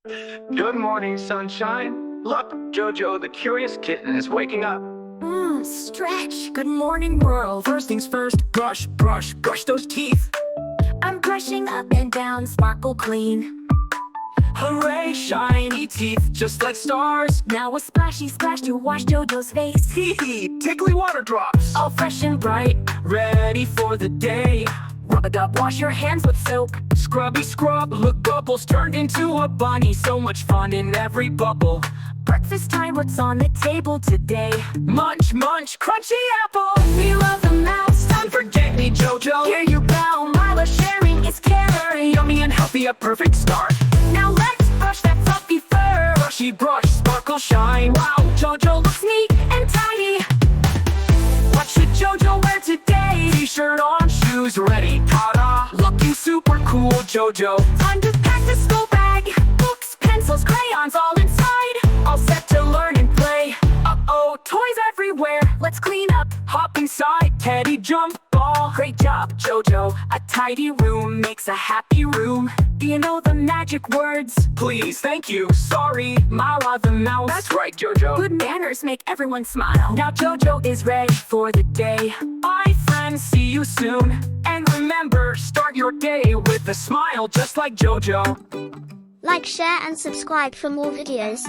Good morning, sunshine. Look, Jojo the Curious Kitten is waking up. Stretch. Good morning, world. First things first, brush, brush, brush those teeth. I'm brushing up and down, sparkle clean. Hooray, shiny teeth, just like stars. Now a splashy splash to wash Jojo's face. Hee hee, tickly water drops. All fresh and bright, ready for the day. Rub it up, wash your hands with soap. Scrubby scrub, look, bubbles turned into a bunny. So much fun in every bubble. Breakfast time, what's on the table today? Munch, munch, crunchy apple. We love the mouse. Don't forget me, Jojo. Hear you bow, Mila sharing is caring. Yummy and healthy, a perfect start. Now let's brush that fluffy fur. Brushy brush, sparkle shine. Wow, Jojo looks Neat and tidy. What should Jojo wear today? T-shirt on, shoes ready. Ta-da! Looking super cool, Jojo. Time to pack the school bag. Books, pencils, crayons all inside. All set to learn and play. Uh-oh, toys everywhere. Let's clean up. Hop inside, Teddy jump ball. Great job, Jojo. A tidy room makes a happy room. Do you know the magic words? Please, thank you, sorry. Mala the mouse. That's right, Jojo. Good manners make everyone smile. Now Jojo is ready for the day. Bye, friends, see you soon. And remember, start your day with a smile just like Jojo. Like, share and subscribe for more videos.